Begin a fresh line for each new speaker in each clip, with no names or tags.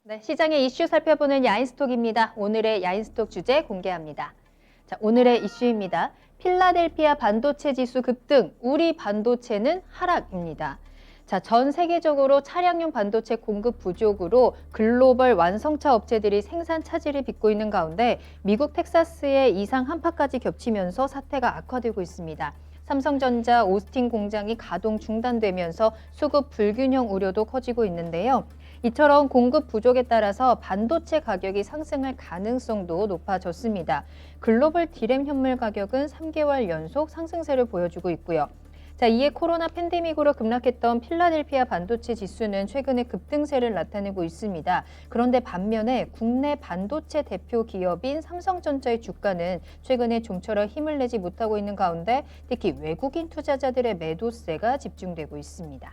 네, 시장의 이슈 살펴보는 야인스톡입니다. 오늘의 야인스톡 주제 공개합니다. 자, 오늘의 이슈입니다. 필라델피아 반도체 지수 급등, 우리 반도체는 하락입니다. 자, 전 세계적으로 차량용 반도체 공급 부족으로 글로벌 완성차 업체들이 생산 차질을 빚고 있는 가운데 미국 텍사스의 이상 한파까지 겹치면서 사태가 악화되고 있습니다. 삼성전자 오스틴 공장이 가동 중단되면서 수급 불균형 우려도 커지고 있는데요. 이처럼 공급 부족에 따라서 반도체 가격이 상승할 가능성도 높아졌습니다. 글로벌 디램 현물 가격은 3개월 연속 상승세를 보여주고 있고요. 자, 이에 코로나 팬데믹으로 급락했던 필라델피아 반도체 지수는 최근에 급등세를 나타내고 있습니다. 그런데 반면에 국내 반도체 대표 기업인 삼성전자의 주가는 최근에 좀처럼 힘을 내지 못하고 있는 가운데 특히 외국인 투자자들의 매도세가 집중되고 있습니다.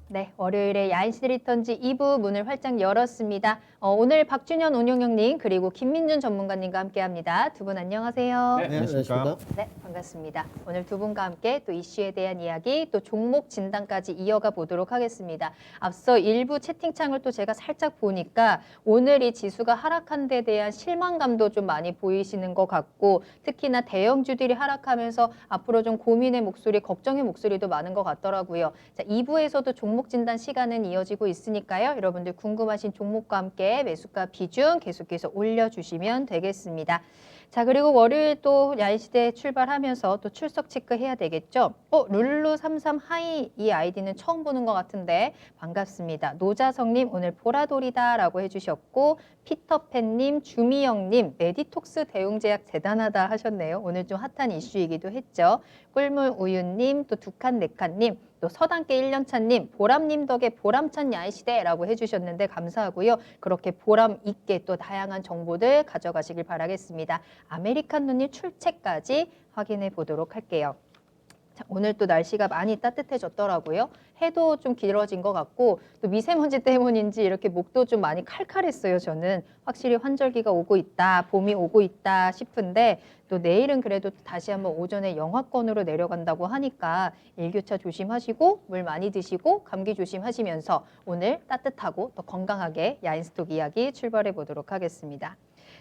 네, 월요일에 야인시대 리턴지 2부 문을 활짝 열었습니다. 오늘 박준현 운용형님 그리고 김민준 전문가님과 함께합니다. 두 분 안녕하세요.
네, 안녕하십니까.
네, 반갑습니다. 오늘 두 분과 함께 또 이슈에 대한 이야기, 또 종목 진단까지 이어가 보도록 하겠습니다. 앞서 일부 채팅창을 또 제가 살짝 보니까 오늘 이 지수가 하락한 데 대한 실망감도 좀 많이 보이시는 것 같고 특히나 대형주들이 하락하면서 앞으로 좀 고민의 목소리, 걱정의 목소리도 많은 것 같더라고요. 자, 2부에서도 종목 진단 시간은 이어지고 있으니까요. 여러분들 궁금하신 종목과 함께 매수가 비중 계속해서 올려주시면 되겠습니다. 자, 그리고 월요일 또 야인시대 출발하면서 또 출석 체크해야 되겠죠? 룰루33 하이 이 아이디는 처음 보는 것 같은데 반갑습니다. 노자성님 오늘 보라돌이다라고 해주셨고 피터팬님, 주미영님, 메디톡스 대웅제약 대단하다 하셨네요. 오늘 좀 핫한 이슈이기도 했죠. 꿀물우유님, 또 두칸네칸님, 또 서당계 1년차님, 보람님 덕에 보람찬 야인시대라고 해주셨는데 감사하고요. 그렇게 보람 있게 또 다양한 정보들 가져가시길 바라겠습니다. 아메리칸눈이 출첵까지 확인해 보도록 할게요. 자, 오늘 또 날씨가 많이 따뜻해졌더라고요. 해도 좀 길어진 것 같고 또 미세먼지 때문인지 이렇게 목도 좀 많이 칼칼했어요. 저는 확실히 환절기가 오고 있다, 봄이 오고 있다 싶은데 또 내일은 그래도 다시 한번 오전에 영하권으로 내려간다고 하니까 일교차 조심하시고 물 많이 드시고 감기 조심하시면서 오늘 따뜻하고 또 건강하게 야인스톡 이야기 출발해 보도록 하겠습니다.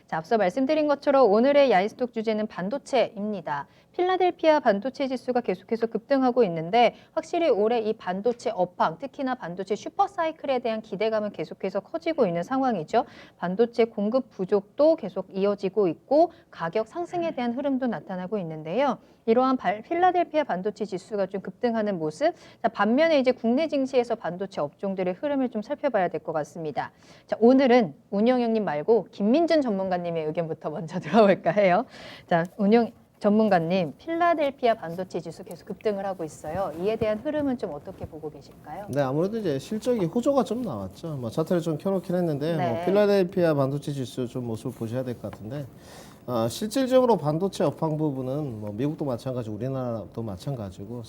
자, 앞서 말씀드린 것처럼 오늘의 야인스톡 주제는 반도체입니다. 필라델피아 반도체 지수가 계속해서 급등하고 있는데 확실히 올해 이 반도체 업황, 특히나 반도체 슈퍼사이클에 대한 기대감은 계속해서 커지고 있는 상황이죠. 반도체 공급 부족도 계속 이어지고 있고 가격 상승에 대한 흐름도 나타나고 있는데요. 이러한 필라델피아 반도체 지수가 좀 급등하는 모습. 자, 반면에 이제 국내 증시에서 반도체 업종들의 흐름을 좀 살펴봐야 될 것 같습니다. 자, 오늘은 운영형님 말고 김민준 전문가님의 의견부터 먼저 들어볼까 해요. 자, 전문가님, 필라델피아 반도체 지수 계속 급등을 하고 있어요. 이에 대한 흐름은 좀 어떻게 보고 계실까요?
네, 아무래도 이제 실적이 호조가 좀 나왔죠. 뭐 차트를 좀 켜놓긴 했는데
네.
뭐 필라델피아 반도체 지수 좀 모습을 보셔야 될 것 같은데 실질적으로 반도체 업황 부분은 뭐 미국도 마찬가지고 우리나라도 마찬가지고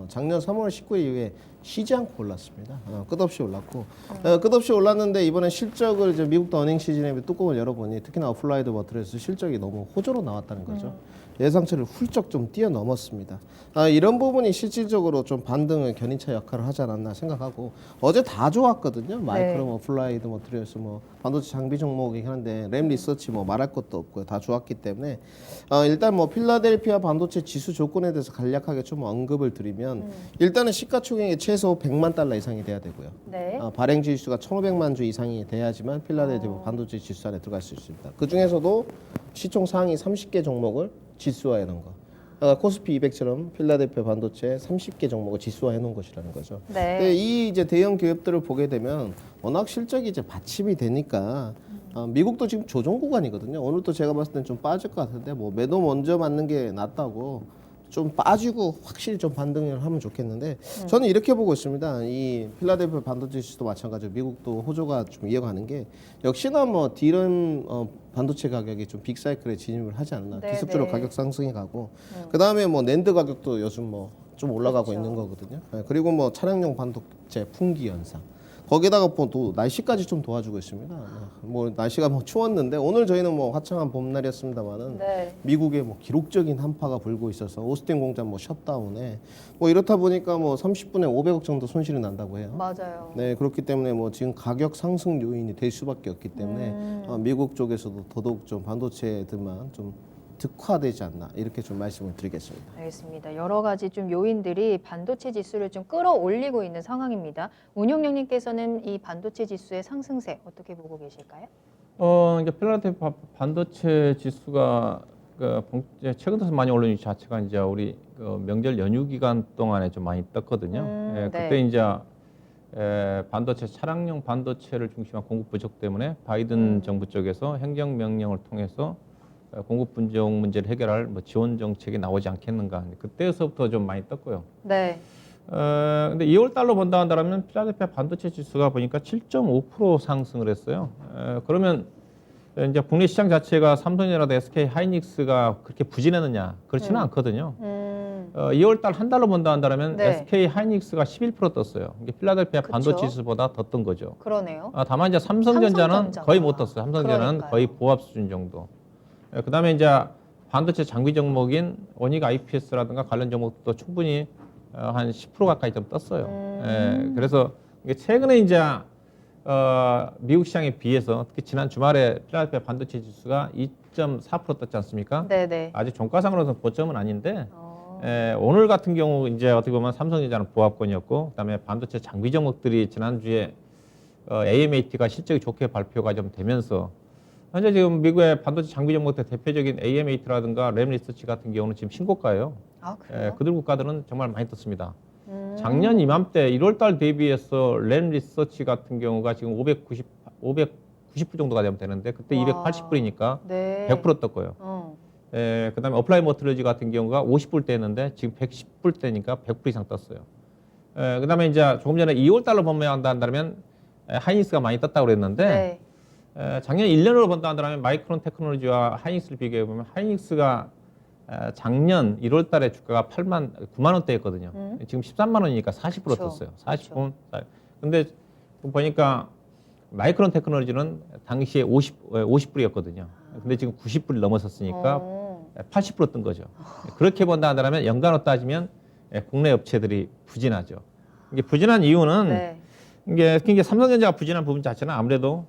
작년 3월 19일 이후에 쉬지 않고 올랐습니다. 끝없이 올랐고 끝없이 올랐는데 이번에 실적을 이제 미국도 어닝 시즌에 뚜껑을 열어보니 특히나 어플라이드 머트리얼스 실적이 너무 호조로 나왔다는 거죠. 예상치를 훌쩍 좀 뛰어넘었습니다. 이런 부분이 실질적으로 좀 반등의 견인차 역할을 하지 않았나 생각하고 어제 다 좋았거든요. 마이크론, 어플라이드 머트리얼스, 뭐 반도체 장비 종목이긴 한데 램 리서치 뭐 말할 것도 없고요. 다 좋았기 때문에 일단 뭐 필라델피아 반도체 지수 조건에 대해서 간략하게 좀 언급을 드리면 일단은 시가총액이 최소 100만 달러 이상이 돼야 되고요.
네.
발행 지수가 1,500만 주 이상이 돼야지만 필라델피아 반도체 지수 안에 들어갈 수 있습니다. 그 중에서도 시총 상위 30개 종목을 지수화해 놓은 거. 코스피 200처럼 필라델피아 반도체 30개 종목을 지수화해 놓은 것이라는 거죠.
네.
근데 이 이제 대형 기업들을 보게 되면 워낙 실적이 이제 받침이 되니까 미국도 지금 조정 구간이거든요. 오늘도 제가 봤을 땐 좀 빠질 것 같은데 뭐 매도 먼저 맞는 게 낫다고 좀 빠지고 확실히 좀 반등을 하면 좋겠는데 저는 이렇게 보고 있습니다. 이 필라델피아 반도체 지수도 마찬가지로 미국도 호조가 좀 이어가는 게 역시나 뭐 디램 반도체 가격이 좀 빅사이클에 진입을 하지 않나.
네,
기습적으로
네.
가격 상승이 가고 그다음에 뭐 낸드 가격도 요즘 뭐 좀 올라가고
그렇죠.
있는 거거든요. 그리고 뭐 차량용 반도체 풍기 현상. 거기다가 또 날씨까지 좀 도와주고 있습니다. 뭐 날씨가 뭐 추웠는데 오늘 저희는 뭐 화창한 봄날이었습니다만은
네.
미국에 뭐 기록적인 한파가 불고 있어서 오스틴 공장 뭐 셧다운에 뭐 이렇다 보니까 뭐 30분에 500억 정도 손실이 난다고 해요.
맞아요.
네, 그렇기 때문에 뭐 지금 가격 상승 요인이 될 수밖에 없기 때문에 미국 쪽에서도 더더욱 좀 반도체들만 좀 특화되지 않나 이렇게 좀 말씀을 드리겠습니다.
알겠습니다. 여러 가지 좀 요인들이 반도체 지수를 좀 끌어올리고 있는 상황입니다. 운용령님께서는 이 반도체 지수의 상승세 어떻게 보고 계실까요?
이제 필라델피아 반도체 지수가 최근 들어서 많이 올라온 이유 자체가 이제 우리 명절 연휴 기간 동안에 좀 많이 떴거든요.
네.
그때 이제 반도체 차량용 반도체를 중심한 공급 부족 때문에 바이든 정부 쪽에서 행정 명령을 통해서 공급 부족 문제를 해결할 뭐 지원 정책이 나오지 않겠는가. 그때서부터 좀 많이 떴고요.
네.
근데 2월 달로 본다 한다면 필라델피아 반도체 지수가 보니까 7.5% 상승을 했어요. 그러면 이제 국내 시장 자체가 삼성전자나 SK 하이닉스가 그렇게 부진했느냐? 그렇지는 않거든요. 2월 달 한 달로 본다 한다면
네.
SK 하이닉스가 11% 떴어요. 이게 필라델피아
그쵸?
반도체 지수보다 더 뜬 거죠.
그러네요.
다만 이제 삼성전자는
삼성전자가.
거의 못 떴어요. 삼성전자는
그러니까요.
거의 보합 수준 정도. 그다음에 이제 반도체 장비 종목인 원익 IPS라든가 관련 종목도 충분히 한 10% 가까이 좀 떴어요. 그래서 이게 최근에 이제 미국 시장에 비해서 특히 지난 주말에 필라델피아 반도체 지수가 2.4% 떴지 않습니까?
네네.
아직 종가상으로서는 고점은 아닌데 오늘 같은 경우 이제 어떻게 보면 삼성전자는 보합권이었고 그다음에 반도체 장비 종목들이 지난주에 AMAT가 실적이 좋게 발표가 좀 되면서 현재 지금 미국의 반도체 장비 종목들 대표적인 AMAT라든가 램리서치 같은 경우는 지금 신고가예요.
아, 그래요?
그들 국가들은 정말 많이 떴습니다. 작년 이맘때 1월 달 대비해서 램리서치 같은 경우가 지금 590불 정도가 되면 되는데 그때
와.
280불이니까
네.
100% 떴고요. 그다음에 어플라이 머틀러지 같은 경우가 50불 대였는데 지금 110불 대니까 100불 이상 떴어요. 그다음에 이제 조금 전에 2월 달로 본다면 하이닉스가 많이 떴다고 그랬는데 작년 1년으로 본다 한다면 마이크론 테크놀로지와 하이닉스를 비교해 보면 하이닉스가 작년 1월 달에 주가가 9만 원대였거든요. 지금 13만 원이니까 40%
그쵸.
떴어요. 40%. 근데 보니까 마이크론 테크놀로지는 당시에 50불이었거든요. 근데 지금 90불이 넘어섰으니까 80%뜬 거죠. 그렇게 본다 한다면 연간으로 따지면 국내 업체들이 부진하죠. 이게 부진한 이유는
네.
이게 삼성전자가 부진한 부분 자체는 아무래도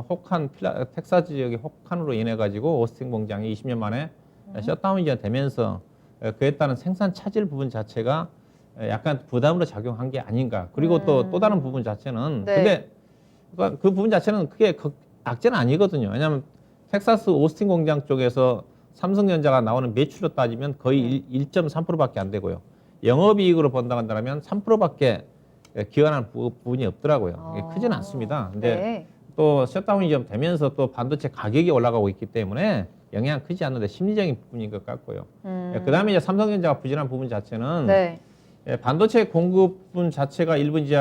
혹한 텍사스 지역의 혹한으로 인해 가지고 오스틴 공장이 20년 만에 셧다운이 되면서 그에 따른 생산 차질 부분 자체가 약간 부담으로 작용한 게 아닌가. 그리고 또 다른 부분 자체는
네.
근데 그 부분 자체는 크게 악재는 아니거든요. 왜냐하면 텍사스 오스틴 공장 쪽에서 삼성전자가 나오는 매출로 따지면 거의 1.3%밖에 안 되고요. 영업이익으로 본다고 한다면 3%밖에 기여하는 부분이 없더라고요. 이게 크지는 않습니다. 근데
네.
또 셧다운이 좀 되면서 또 반도체 가격이 올라가고 있기 때문에 영향 크지 않는데 심리적인 부분인 것 같고요. 그다음에 이제 삼성전자가 부진한 부분 자체는
네.
반도체 공급분 자체가 일부 이제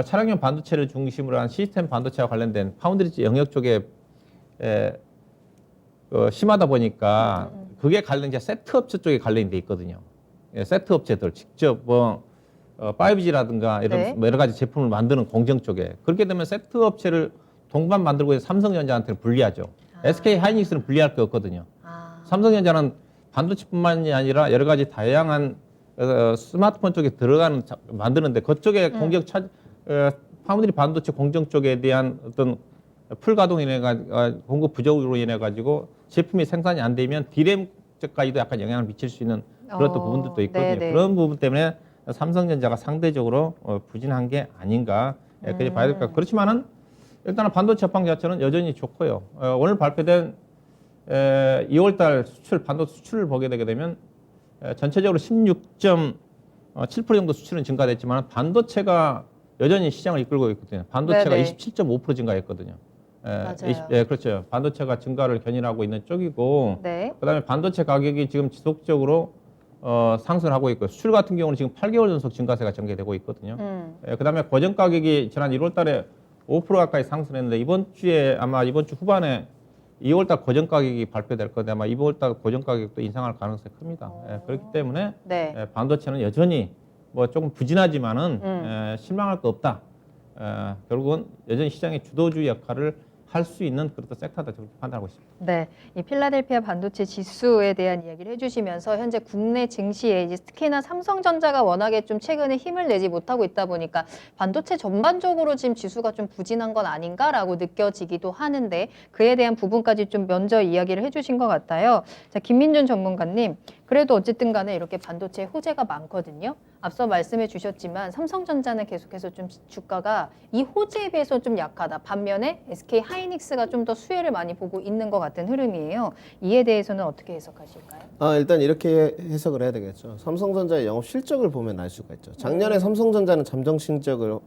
차량용 반도체를 중심으로 한 시스템 반도체와 관련된 파운드리 영역 쪽에 심하다 보니까 그게 관련 이제 세트 업체 쪽에 관련이 돼 있거든요. 세트 업체들 직접 5G라든가 이런
네.
여러 가지 제품을 만드는 공정 쪽에 그렇게 되면 세트 업체를 동반 만들고 있는 삼성전자한테는 불리하죠. SK 하이닉스는 불리할 게 없거든요. 삼성전자는 반도체뿐만이 아니라 여러 가지 다양한 스마트폰 쪽에 만드는데 그쪽에 파운드리 반도체 공정 쪽에 대한 어떤 풀가동으로 인해 공급 부족으로 인해 가지고 제품이 생산이 안 되면 디램 쪽까지도 약간 영향을 미칠 수 있는 그런 또 부분들도 있거든요.
네네.
그런 부분 때문에 삼성전자가 상대적으로 부진한 게 아닌가 그렇게 봐야 될까. 그렇지만은 일단은 반도체 업황 자체는 여전히 좋고요. 오늘 발표된 2월달 반도체 수출을 보게 되게 되면 전체적으로 16.7% 정도 수출은 증가됐지만 반도체가 여전히 시장을 이끌고 있거든요. 반도체가
네네.
27.5% 증가했거든요.
맞아요.
그렇죠. 반도체가 증가를 견인하고 있는 쪽이고,
네.
그다음에 반도체 가격이 지금 지속적으로 상승을 하고 있고, 수출 같은 경우는 지금 8개월 연속 증가세가 전개되고 있거든요. 그다음에 고정 가격이 지난 1월달에 5% 가까이 상승했는데 이번 주 후반에 2월달 고정 가격이 발표될 건데 아마 2월달 고정 가격도 인상할 가능성이 큽니다. 그렇기 때문에
네.
반도체는 여전히 뭐 조금 부진하지만은 실망할 거 없다. 결국은 여전히 시장의 주도주 역할을 할 수 있는 그런 섹터다 저렇게 판단하고 있습니다.
네, 이 필라델피아 반도체 지수에 대한 이야기를 해주시면서 현재 국내 증시에 이제 특히나 삼성전자가 워낙에 좀 최근에 힘을 내지 못하고 있다 보니까 반도체 전반적으로 지금 지수가 좀 부진한 건 아닌가라고 느껴지기도 하는데 그에 대한 부분까지 좀 먼저 이야기를 해주신 것 같아요. 자, 김민준 전문가님, 그래도 어쨌든 간에 이렇게 반도체 호재가 많거든요. 앞서 말씀해 주셨지만 삼성전자는 계속해서 좀 주가가 이 호재에 비해서 좀 약하다. 반면에 SK 하이닉스가 좀 더 수혜를 많이 보고 있는 것 같은 흐름이에요. 이에 대해서는 어떻게 해석하실까요?
일단 이렇게 해석을 해야 되겠죠. 삼성전자의 영업 실적을 보면 알 수가 있죠. 작년에 삼성전자는 잠정 실적을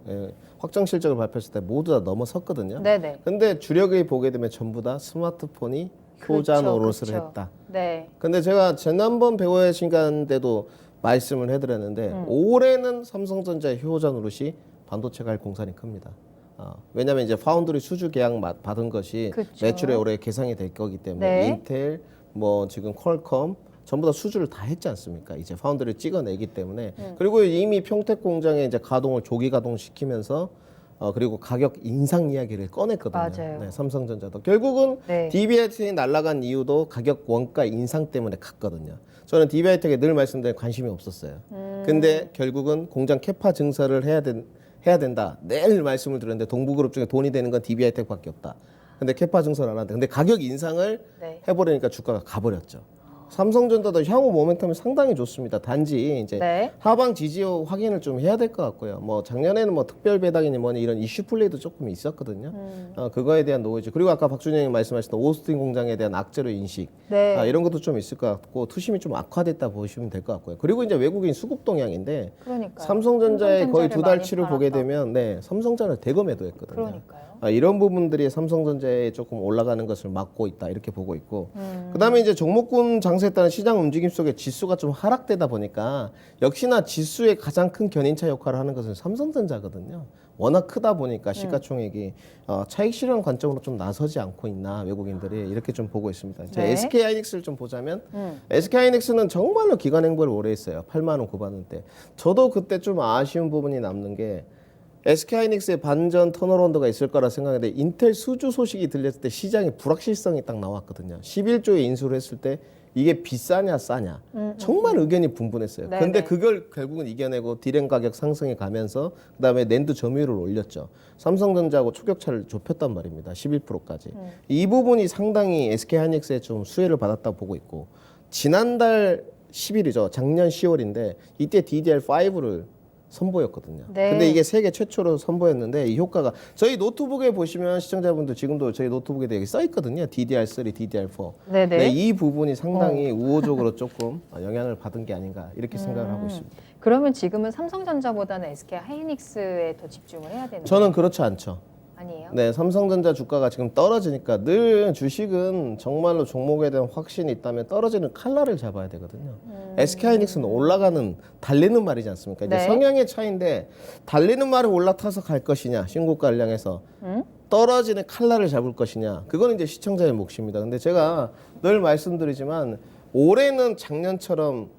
확정 실적을 발표했을 때 모두 다 넘어섰거든요.
네네.
근데 주력을 보게 되면 전부 다 스마트폰이 효자 노릇을 했다.
네.
근데 제가 지난번 배워야 시간 때도 말씀을 해드렸는데 올해는 삼성전자의 효자 노릇이 반도체가 할 공산이 큽니다. 왜냐하면 이제 파운드리 수주 계약 받은 것이
그쵸.
매출에 올해 계상이 될 거기 때문에
네.
인텔, 뭐 지금 퀄컴 전부 다 수주를 다 했지 않습니까? 이제 파운드를 찍어내기 때문에 그리고 이미 평택 공장에 이제 가동을 조기 가동시키면서 그리고 가격 인상 이야기를 꺼냈거든요.
맞아요.
네, 삼성전자도 결국은
네.
DB하이텍이 날아간 이유도 가격 원가 인상 때문에 갔거든요. 저는 DB하이텍에 늘 말씀드린 관심이 없었어요. 근데 결국은 공장 캐파 증설을 해야 된다. 늘 말씀을 드렸는데 동부그룹 중에 돈이 되는 건 DB하이텍밖에 없다. 근데 캐파 증설 안 한다. 근데 가격 인상을
네.
해버리니까 주가가 가버렸죠. 삼성전자도 향후 모멘텀이 상당히 좋습니다. 단지 이제
네.
하방 지지 확인을 좀 해야 될 것 같고요. 뭐 작년에는 뭐 특별 배당이니 뭐니 이런 이슈 플레이도 조금 있었거든요. 그거에 대한 노이즈 그리고 아까 박준영님 말씀하셨던 오스틴 공장에 대한 악재로 인식
네.
이런 것도 좀 있을 것 같고 투심이 좀 악화됐다 보시면 될 것 같고요. 그리고 이제 외국인 수급 동향인데
그러니까요.
삼성전자의 거의 두
많이
달치를 보게
팔았다.
되면 삼성전자를 대거 매도했거든요.
그러니까요.
이런 부분들이 삼성전자에 조금 올라가는 것을 막고 있다 이렇게 보고 있고 그다음에 이제 종목군 장세에 따른 시장 움직임 속에 지수가 좀 하락되다 보니까 역시나 지수의 가장 큰 견인차 역할을 하는 것은 삼성전자거든요. 워낙 크다 보니까 시가총액이 차익 실현 관점으로 좀 나서지 않고 있나 외국인들이 이렇게 좀 보고 있습니다.
네.
SK 하이닉스를 좀 보자면 SK 하이닉스는 정말로 기관 행보를 오래 했어요. 8만 원 9만 원대. 저도 그때 좀 아쉬운 부분이 남는 게 SK하이닉스의 반전 턴어라운드가 있을 거라 생각했는데 인텔 수주 소식이 들렸을 때 시장의 불확실성이 딱 나왔거든요. 11조에 인수를 했을 때 이게 비싸냐 싸냐 정말 의견이 분분했어요.
네네.
근데 그걸 결국은 이겨내고 디램 가격 상승해 가면서 그다음에 낸드 점유율을 올렸죠. 삼성전자하고 초격차를 좁혔단 말입니다. 11%까지. 이 부분이 상당히 SK하이닉스에 좀 수혜를 받았다고 보고 있고 지난달 10일이죠. 작년 10월인데 이때 DDR5를 선보였거든요.
네.
근데 이게 세계 최초로 선보였는데 이 효과가 저희 노트북에 보시면 시청자분들 지금도 저희 노트북에 여기 써 있거든요. DDR3, DDR4.
네네.
네, 이 부분이 상당히 우호적으로 조금 영향을 받은 게 아닌가 이렇게 생각을 하고 있습니다.
그러면 지금은 삼성전자보다는 SK 하이닉스에 더 집중을 해야 되는
저는 그렇지 않죠.
아니에요?
네, 삼성전자 주가가 지금 떨어지니까 늘 주식은 정말로 종목에 대한 확신이 있다면 떨어지는 칼날을 잡아야 되거든요. SK하이닉스는 올라가는 달리는 말이지 않습니까? 이제
네.
성향의 차이인데 달리는 말을 올라타서 갈 것이냐 신고가를 향해서 떨어지는 칼날을 잡을 것이냐 그건 이제 시청자의 몫입니다. 근데 제가 늘 말씀드리지만 올해는 작년처럼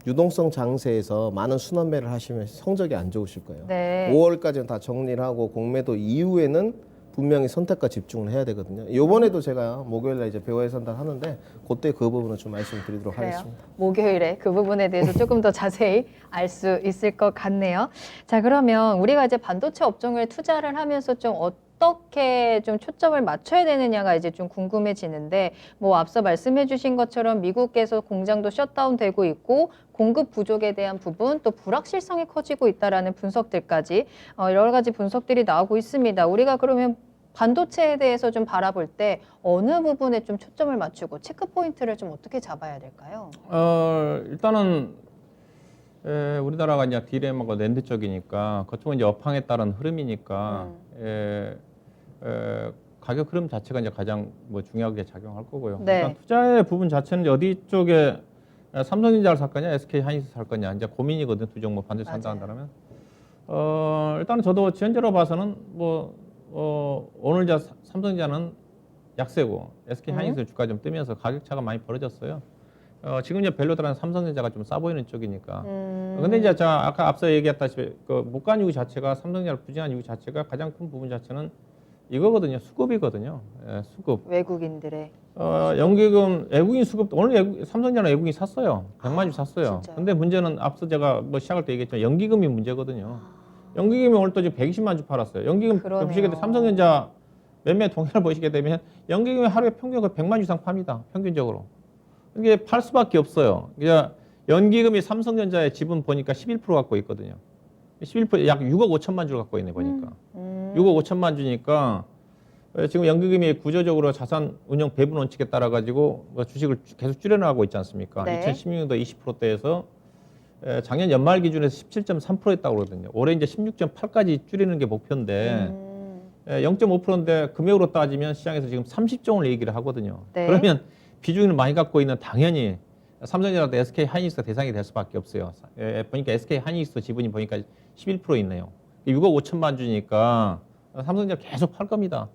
유동성 장세에서 많은 순환매를 하시면 성적이 안 좋으실 거예요.
네.
5월까지는 다 정리를 하고 공매도 이후에는 분명히 선택과 집중을 해야 되거든요. 이번에도 제가 목요일날 이제 배워야 산다 하는데 그때 그 부분을 좀 말씀드리도록
그래요.
하겠습니다.
목요일에 그 부분에 대해서 조금 더 자세히 알 수 있을 것 같네요. 자, 그러면 우리가 이제 반도체 업종을 투자를 하면서 좀 어떻게 좀 초점을 맞춰야 되느냐가 이제 좀 궁금해지는데 뭐 앞서 말씀해 주신 것처럼 미국에서 공장도 셧다운되고 있고 공급 부족에 대한 부분 또 불확실성이 커지고 있다라는 분석들까지 여러 가지 분석들이 나오고 있습니다. 우리가 그러면 반도체에 대해서 좀 바라볼 때 어느 부분에 좀 초점을 맞추고 체크 포인트를 좀 어떻게 잡아야 될까요?
일단은 우리나라가 이제 디램하고 낸드 쪽이니까 그쪽은 이제 업황에 따른 흐름이니까 가격 흐름 자체가 이제 가장 뭐 중요하게 작용할 거고요.
네.
일단 투자의 부분 자체는 이제 어디 쪽에 삼성전자를 살 거냐, SK 하이닉스 살 거냐 이제 고민이거든. 두 종목 반드시 산다 한다면. 일단은 저도 지연제로 봐서는 오늘 삼성전자는 약세고 SK 하이닉스 주가 좀 뜨면서 가격 차가 많이 벌어졌어요. 지금 이제 밸류다라는 삼성전자가 좀 싸 보이는 쪽이니까. 근데 이제 자 아까 앞서 얘기했다시피 그 못 간 이유 자체가 삼성전자를 부진한 이유 자체가 가장 큰 부분 자체는 이거거든요. 수급이거든요. 예, 수급.
외국인들의
연기금 외국인 수급 오늘 삼성전자 외국인이 샀어요. 100만 주 샀어요.
진짜요?
근데 문제는 앞서 제가 뭐 시작할 때 얘기했지만 연기금이 문제거든요. 연기금이 오늘 또 지금 120만 주 팔았어요. 연기금
그러네요.
보시게 되면 삼성전자 매매 동향을 보시게 되면 연기금이 하루에 평균 100만 주 이상 팝니다. 평균적으로. 이게 팔 수밖에 없어요. 그러니까 연기금이 삼성전자의 지분 보니까 11% 갖고 있거든요. 11%약 6억 5천만 주를 갖고 있네 보니까. 6억 5천만 주니까 지금 연기금이 구조적으로 자산 운용 배분 원칙에 따라 가지고 주식을 계속 줄여나가고 있지 않습니까?
네.
2016년도 20%대에서 작년 연말 기준에서 17.3%였다고 그러거든요. 올해 이제 16.8까지 줄이는 게 목표인데 0.5%인데 금액으로 따지면 시장에서 지금 30조 원을 얘기를 하거든요.
네.
그러면 비중을 많이 갖고 있는 당연히 삼성전자도 SK 하이닉스가 대상이 될 수밖에 없어요. 보니까 SK 하이닉스 지분이 보니까 11% 있네요. 6억 5천만 주니까 삼성전자 계속 팔 겁니다.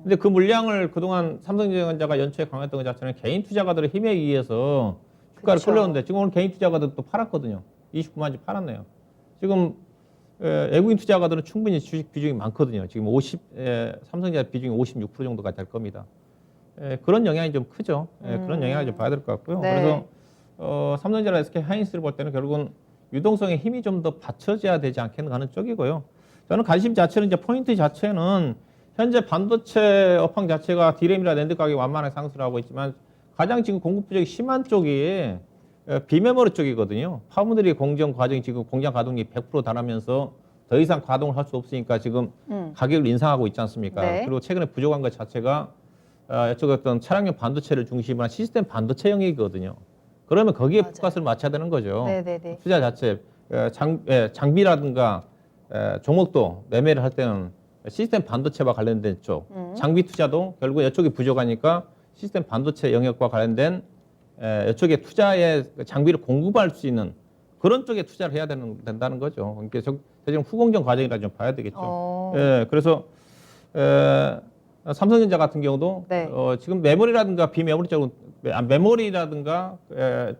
근데 그 물량을 그동안 삼성전자가 연초에 강화했던 것 자체는 개인 투자가들의 힘에 의해서 주가를
그쵸.
끌려오는데 지금 오늘 개인 투자가들도 팔았거든요. 29만 주 팔았네요. 지금 외국인 투자가들은 충분히 주식 비중이 많거든요. 지금 삼성전자 비중이 56% 정도가 될 겁니다. 그런 영향이 좀 크죠. 그런 영향을 좀 봐야 될 것 같고요.
네.
그래서 삼성전자 SK 하이닉스를 볼 때는 결국은 유동성의 힘이 좀 더 받쳐져야 되지 않겠는가 하는 쪽이고요. 저는 관심 자체는 이제 포인트 자체는 현재 반도체 업황 자체가 디램이나 낸드 가격이 완만하게 상승을 하고 있지만 가장 지금 공급 부족이 심한 쪽이 비메모리 쪽이거든요. 파운드리 공정 과정이 지금 공장 가동률이 100% 달하면서 더 이상 가동을 할 수 없으니까 지금 가격을 인상하고 있지 않습니까?
네.
그리고 최근에 부족한 것 자체가 이쪽 어떤 차량용 반도체를 중심으로 한 시스템 반도체 영역이거든요. 그러면 거기에
맞아요.
포커스를 맞춰야 되는 거죠.
네네네.
투자 자체 장비라든가 종목도 매매를 할 때는 시스템 반도체와 관련된 쪽 장비 투자도 결국 이쪽이 부족하니까 시스템 반도체 영역과 관련된 이쪽에 투자의 장비를 공급할 수 있는 그런 쪽에 투자를 해야 된다는 거죠. 그러니까 대체로 후공정 과정이라 좀 봐야 되겠죠. 예, 그래서 삼성전자 같은 경우도
네.
지금 메모리라든가 비메모리 쪽은 메모리라든가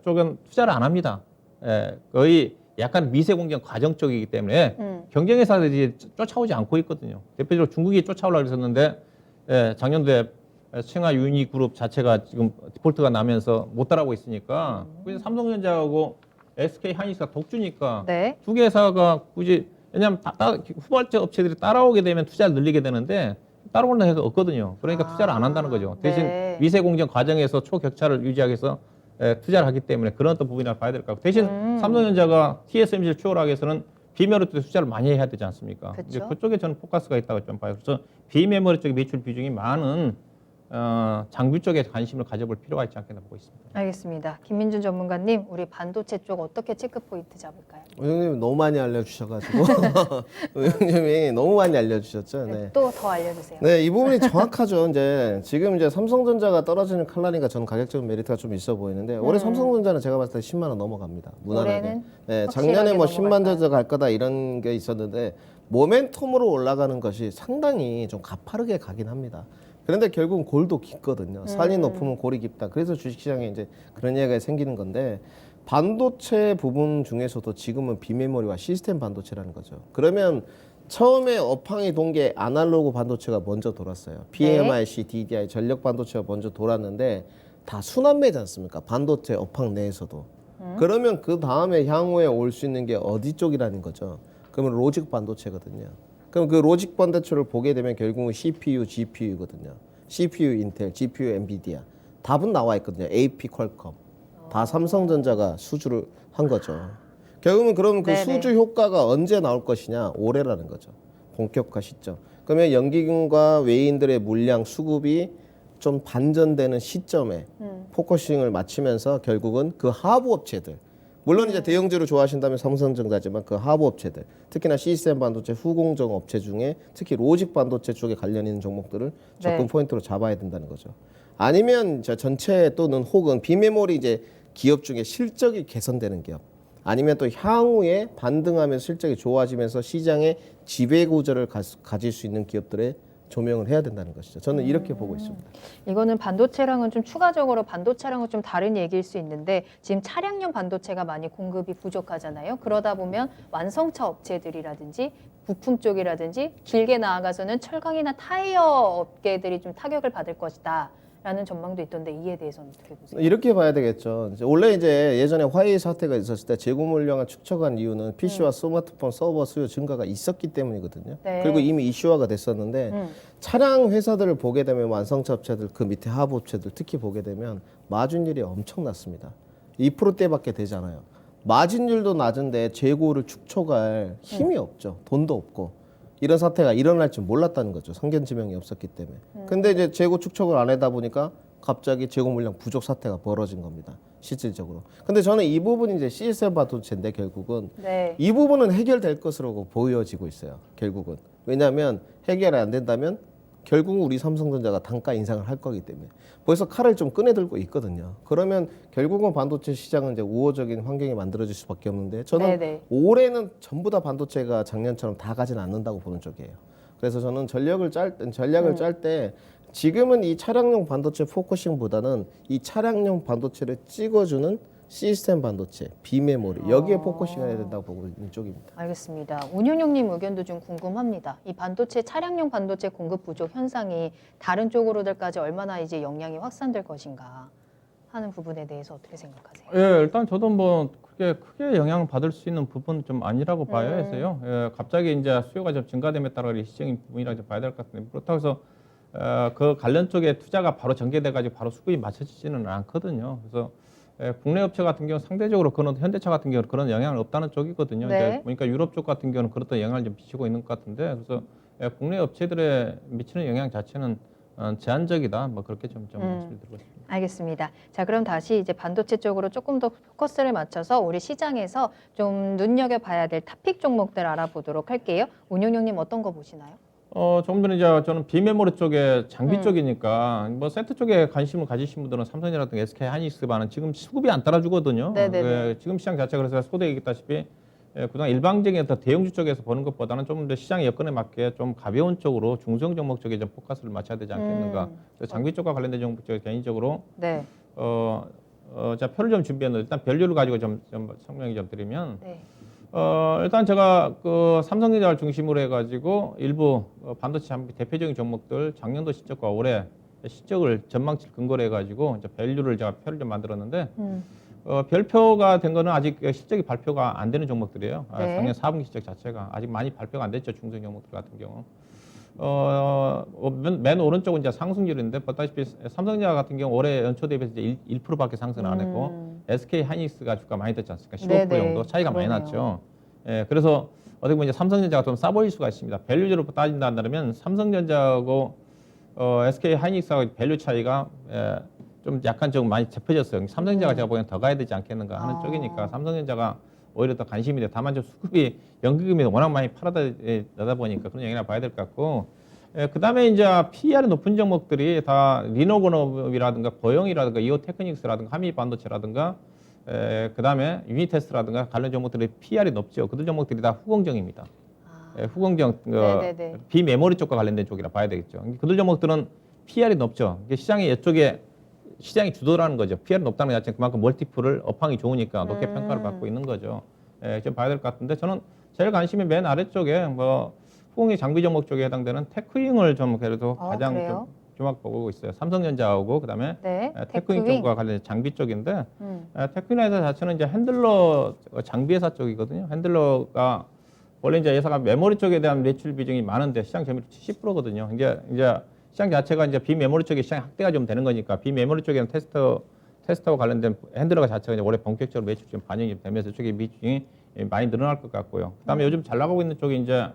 쪽은 투자를 안 합니다. 거의 약간 미세 공정 과정 쪽이기 때문에 경쟁회사들이 쫓아오지 않고 있거든요. 대표적으로 중국이 쫓아오려고 했었는데 작년도에 청하 유니그룹 자체가 지금 디폴트가 나면서 못 따라오고 있으니까 그래서 삼성전자하고 SK 하이닉스가 독주니까
네.
두 개 회사가 굳이 왜냐하면 후발제 업체들이 따라오게 되면 투자를 늘리게 되는데 따라오는 회사가 없거든요. 그러니까 투자를 안 한다는 거죠. 대신
네.
미세 공정 과정에서 초격차를 유지하기 위해서 투자를 하기 때문에 그런 어떤 부분이라 봐야 될 것 같고 대신 삼성전자가 TSMC를 추월하기 위해서는 비메모리 쪽에 투자를 많이 해야 되지 않습니까?
그쵸.
이제 그쪽에 저는 포커스가 있다고 좀 봐요. 그래서 비메모리 쪽의 매출 비중이 많은 장비 쪽에 관심을 가져볼 필요가 있지 않겠나 보고 있습니다.
알겠습니다. 김민준 전문가님, 우리 반도체 쪽 어떻게 체크 포인트 잡을까요?
의원님이 너무 많이 알려주셔가지고 의원님이 너무 많이 알려주셨죠. 네.
또 더 알려주세요.
네, 이 부분이 정확하죠. 지금 삼성전자가 떨어지는 칼날이니까 저는 가격적인 메리트가 좀 있어 보이는데 올해 삼성전자는 제가 봤을 때 10만 원 넘어갑니다. 무난하게.
올해는
네,
확실하게
작년에 뭐 10만
넘어갈까요?
전자 갈 거다 이런 게 있었는데 모멘텀으로 올라가는 것이 상당히 좀 가파르게 가긴 합니다. 그런데 결국은 골도 깊거든요. 산이 높으면 골이 깊다. 그래서 주식시장에 이제 그런 이야기가 생기는 건데 반도체 부분 중에서도 지금은 비메모리와 시스템 반도체라는 거죠. 그러면 처음에 업황이 돈 게 아날로그 반도체가 먼저 돌았어요. PMIC, DDI, 전력 반도체가 먼저 돌았는데 다 순환매지 않습니까? 반도체 업황 내에서도. 그러면 그 다음에 향후에 올 수 있는 게 어디 쪽이라는 거죠. 그러면 로직 반도체거든요. 그럼 그 로직 반도체를 보게 되면 결국은 CPU, GPU거든요. CPU 인텔, GPU 엔비디아. 답은 나와 있거든요. AP 퀄컴. 다 삼성전자가 수주를 한 거죠. 결국은 그럼 그
네네.
수주 효과가 언제 나올 것이냐? 올해라는 거죠. 본격화 시점. 그러면 연기금과 외인들의 물량 수급이 좀 반전되는 시점에 포커싱을 맞추면서 결국은 그 하부 업체들 물론 이제 대형주를 좋아하신다면 삼성전자지만 그 하부 업체들 특히나 시스템 반도체 후공정 업체 중에 특히 로직 반도체 쪽에 관련 있는 종목들을 접근
네.
포인트로 잡아야 된다는 거죠. 아니면 저 전체 또는 혹은 비메모리 이제 기업 중에 실적이 개선되는 기업 아니면 또 향후에 반등하면서 실적이 좋아지면서 시장의 지배 구조를 가질 수 있는 기업들의 조명을 해야 된다는 것이죠. 저는 이렇게 보고 있습니다.
이거는 반도체랑은 좀 추가적으로 반도체랑은 좀 다른 얘기일 수 있는데 지금 차량용 반도체가 많이 공급이 부족하잖아요. 그러다 보면 완성차 업체들이라든지 부품 쪽이라든지 길게 나아가서는 철강이나 타이어 업계들이 좀 타격을 받을 것이다. 라는 전망도 있던데 이에 대해서는 어떻게 보세요?
이렇게 봐야 되겠죠. 원래 이제 예전에 화웨이 사태가 있었을 때 재고 물량을 축적한 이유는 PC와 스마트폰 서버 수요 증가가 있었기 때문이거든요.
네.
그리고 이미 이슈화가 됐었는데 차량 회사들을 보게 되면 완성차 업체들 그 밑에 하부 업체들 특히 보게 되면 마진율이 엄청났습니다. 2%대밖에 되잖아요. 마진율도 낮은데 재고를 축적할 힘이 없죠. 돈도 없고. 이런 사태가 일어날 줄 몰랐다는 거죠. 성견지명이 없었기 때문에. 근데 이제 재고 축적을 안 하다 보니까 갑자기 재고 물량 부족 사태가 벌어진 겁니다. 실질적으로. 근데 저는 이 부분이 이제 CSL 반도체인데 결국은
네.
이 부분은 해결될 것으로 보여지고 있어요. 결국은. 왜냐하면 해결이 안 된다면 결국은 우리 삼성전자가 단가 인상을 할 거기 때문에 벌써 칼을 좀 꺼내들고 있거든요. 그러면 결국은 반도체 시장은 이제 우호적인 환경이 만들어질 수밖에 없는데 저는
네네.
올해는 전부 다 반도체가 작년처럼 다 가진 않는다고 보는 쪽이에요. 그래서 저는 전략을 짤 때 지금은 이 차량용 반도체 포커싱보다는 이 차량용 반도체를 찍어주는 시스템 반도체, 비메모리 여기에 포커싱해야 된다고 보고 있는 쪽입니다.
알겠습니다. 운영용님 의견도 좀 궁금합니다. 이 반도체 차량용 반도체 공급 부족 현상이 다른 쪽으로들까지 얼마나 이제 영향이 확산될 것인가 하는 부분에 대해서 어떻게 생각하세요?
예, 일단 저도 뭐 크게 영향을 받을 수 있는 부분은 좀 아니라고 봐야 해서요. 예, 갑자기 이제 수요가 좀 증가됨에 따라 시장의 부분이라고 좀 봐야 될 것 같은데 그렇다고 해서 그 관련 쪽에 투자가 바로 전개돼가지고 바로 수급이 맞춰지지는 않거든요. 그래서 국내 업체 같은 경우는 상대적으로 그런 현대차 같은 경우는 그런 영향은 없다는 쪽이거든요.
네.
이제 보니까 유럽 쪽 같은 경우는 그렇다 영향을 좀 미치고 있는 것 같은데 그래서 국내 업체들에 미치는 영향 자체는 제한적이다. 뭐 그렇게 좀 말씀을 드리고 싶습니다.
알겠습니다. 자, 그럼 다시 이제 반도체 쪽으로 조금 더 포커스를 맞춰서 우리 시장에서 좀 눈여겨봐야 될 탑픽 종목들 알아보도록 할게요. 운영용님 어떤 거 보시나요?
조금 전에 이제 저는 비메모리 쪽에 장비 쪽이니까 뭐 세트 쪽에 관심을 가지신 분들은 삼성이라든가 SK 하이닉스만은 지금 수급이 안 따라주거든요.
네네네.
지금 시장 자체가 그래서 소대 얘기했다시피 그동안 일방적인 어떤 대형주 쪽에서 보는 것보다는 좀 더 시장의 여건에 맞게 좀 가벼운 쪽으로 중소형 종목 쪽에 좀 포커스를 맞춰야 되지 않겠는가. 그래서 장비 쪽과 관련된 종목 쪽에 개인적으로
네.
자 표를 좀 준비했는데 일단 별류를 가지고 좀 설명을 좀 드리면.
네.
일단 제가 그 삼성전자를 중심으로 해가지고 일부 반도체 장비 대표적인 종목들 작년도 실적과 올해 실적을 전망치를 근거로 해가지고 이제 밸류를 제가 표를 좀 만들었는데 별표가 된 거는 아직 실적이 발표가 안 되는 종목들이에요.
네.
작년 4분기 실적 자체가 아직 많이 발표가 안 됐죠. 중소형 종목들 같은 경우. 맨 오른쪽은 이제 상승률인데 보다시피 삼성전자 같은 경우 올해 연초 대비해서 이제 1%밖에 상승을 안 했고 SK 하이닉스가 주가 많이 됐지 않습니까? 15%
네네.
정도 차이가 많이
그러네요.
났죠. 예, 그래서 어떻게 보면 이제 삼성전자가 좀 싸 보일 수가 있습니다. 밸류로 따진다 한다면 삼성전자하고 SK 하이닉스하고 밸류 차이가 좀 약간 좀 많이 좁혀졌어요. 삼성전자가 제가 보기엔 더 가야 되지 않겠는가 하는 쪽이니까 삼성전자가 오히려 더 관심이 돼. 다만 좀 수급이 연기금이 워낙 많이 팔아다 보니까 그런 영향을 봐야 될 것 같고. 그 다음에 이제 PER이 높은 종목들이 다 리노그룹이라든가 보영이라든가 이오테크닉스라든가 하미반도체라든가 그 다음에 유니테스트라든가 관련 종목들이 PER이 높죠. 그들 종목들이 다 후공정입니다. 후공정
네네네.
비메모리 쪽과 관련된 쪽이라 봐야 되겠죠. 그들 종목들은 PER이 높죠. 이게 시장이 이쪽에 시장이 주도라는 거죠. PER이 높다는 것 자체는 그만큼 멀티플을 업황이 좋으니까 높게 평가를 받고 있는 거죠. 좀 봐야 될 것 같은데 저는 제일 관심이 맨 아래쪽에 뭐 후공의 장비 종목 쪽에 해당되는 테크윙을 좀 그래도 가장
그래요?
좀 주목보고 있어요. 삼성전자하고 그다음에
네.
테크윙
테크윙.
쪽과 관련된 장비 쪽인데 테크윙 회사 자체는 이제 핸들러 장비 회사 쪽이거든요. 핸들러가 원래 이제 회사가 메모리 쪽에 대한 매출 비중이 많은데 시장 점유율 70%거든요. 이제 시장 자체가 이제 비메모리 쪽에 시장 확대가 좀 되는 거니까 비메모리 쪽에는 테스터와 관련된 핸들러 자체가 이제 올해 본격적으로 매출 좀 반영이 되면서 쪽에 비중이 많이 늘어날 것 같고요. 그다음에 요즘 잘 나가고 있는 쪽이 이제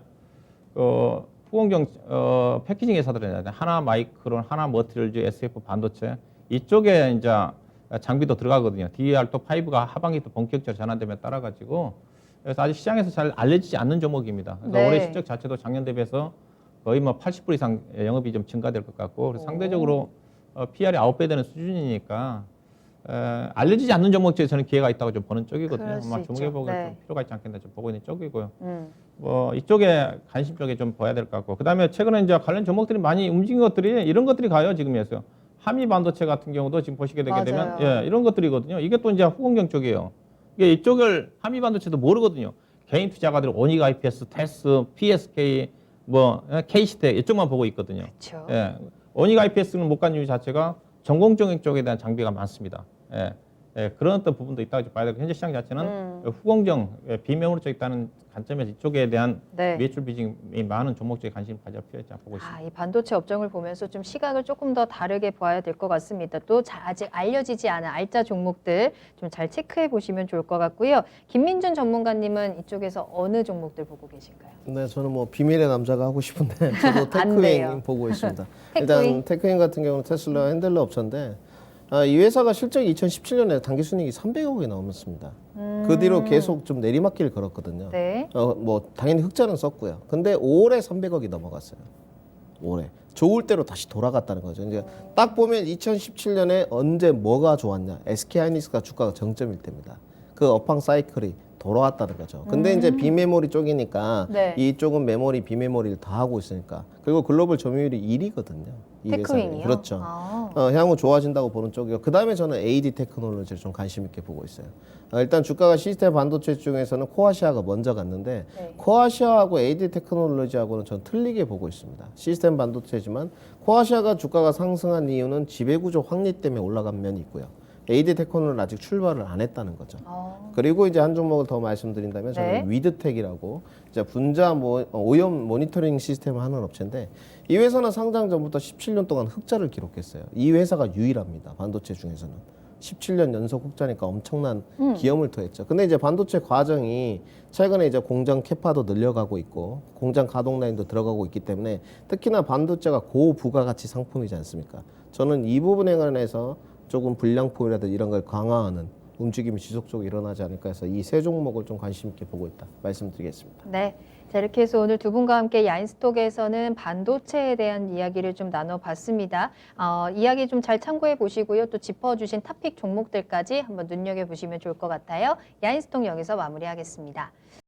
후공정 패키징 회사들은 하나 마이크론, 하나 머티리얼즈, SF 반도체 이쪽에 이제 장비도 들어가거든요. DDR5가 하반기 또 본격적으로 전환됨에 따라 가지고 그래서 아직 시장에서 잘 알려지지 않는 종목입니다. 그래서
네.
올해 실적 자체도 작년 대비해서 거의 뭐 80% 이상 영업이 좀 증가될 것 같고 그래서 상대적으로 PR이 9배 되는 수준이니까 알려지지 않는 종목 중에 저는 기회가 있다고 좀 보는 쪽이거든요.
그럴 수
아마
있죠.
주목해보기
네.
좀 필요가 있지 않겠나 좀 보고 있는 쪽이고요. 뭐 이쪽에 관심 쪽에 좀 봐야 될 것 같고 그다음에 최근에 이제 관련 종목들이 많이 움직인 것들이 이런 것들이 가요 지금에서 한미 반도체 같은 경우도 지금 보시게 되게 되면
맞아요.
예 이런 것들이거든요. 이게 또 이제 후공정 쪽이에요. 이게 이쪽을 한미 반도체도 모르거든요. 개인 투자가들 오닉 IPS, 테스, PSK, 뭐 KC텍 이쪽만 보고 있거든요.
그렇죠.
예, 오닉 IPS는 못 간 이유 자체가 전공적인 쪽에 대한 장비가 많습니다. 예, 예, 그런 어떤 부분도 있다고 봐야 되고 현재 시장 자체는 후공정, 비매물 쪽에 있다는 관점에서 이쪽에 대한
네.
매출 비중이 많은 종목 쪽에 관심을 가져 필요하지 보고 있습니다.
이 반도체 업종을 보면서 좀 시각을 조금 더 다르게 봐야 될 것 같습니다. 또 아직 알려지지 않은 알짜 종목들 좀 잘 체크해 보시면 좋을 것 같고요. 김민준 전문가님은 이쪽에서 어느 종목들 보고 계신가요?
네, 저는 뭐 비밀의 남자가 하고 싶은데 저도
안 돼요.
테크윙 보고 있습니다.
테크윙?
일단 테크윙 같은 경우는 테슬라 핸들러 업체인데 이 회사가 실적이 2017년에 당기 순이익이 300억이 넘었습니다. 그 뒤로 계속 좀 내리막길을 걸었거든요.
네.
뭐 당연히 흑자는 썼고요. 근데 올해 300억이 넘어갔어요. 올해 좋을 대로 다시 돌아갔다는 거죠. 이제 딱 보면 2017년에 언제 뭐가 좋았냐? SK 하이닉스가 주가가 정점일 때입니다. 그 업황 사이클이 돌아왔다는 거죠. 근데 이제 비메모리 쪽이니까
네.
이쪽은 메모리, 비메모리를 다 하고 있으니까 그리고 글로벌 점유율이 1위거든요. 이 회사는.
테크윙이요?
그렇죠.
아.
향후 좋아진다고 보는 쪽이고 그 다음에 저는 AD 테크놀로지를 좀 관심 있게 보고 있어요. 일단 주가가 시스템 반도체 중에서는 코아시아가 먼저 갔는데
네.
코아시아하고 AD 테크놀로지하고는 전 틀리게 보고 있습니다. 시스템 반도체지만 코아시아가 주가가 상승한 이유는 지배구조 확립 때문에 올라간 면이 있고요. AD 테크놀로지는 아직 출발을 안 했다는 거죠. 그리고 이제 한 종목을 더 말씀드린다면 저는
네.
위드텍이라고 이제 분자 오염 모니터링 시스템을 하는 업체인데 이 회사는 상장 전부터 17년 동안 흑자를 기록했어요. 이 회사가 유일합니다. 반도체 중에서는 17년 연속 흑자니까 엄청난 기염을 토했죠. 근데 이제 반도체 과정이 최근에 이제 공장 캐파도 늘려가고 있고 공장 가동 라인도 들어가고 있기 때문에 특히나 반도체가 고부가가치 상품이지 않습니까? 저는 이 부분에 관해서 조금 불량품이라든지 이런 걸 강화하는 움직임이 지속적으로 일어나지 않을까 해서 이 세 종목을 좀 관심 있게 보고 있다 말씀드리겠습니다.
네. 자, 이렇게 해서 오늘 두 분과 함께 야인스톡에서는 반도체에 대한 이야기를 좀 나눠봤습니다. 이야기 좀 잘 참고해 보시고요. 또 짚어주신 토픽 종목들까지 한번 눈여겨보시면 좋을 것 같아요. 야인스톡 여기서 마무리하겠습니다.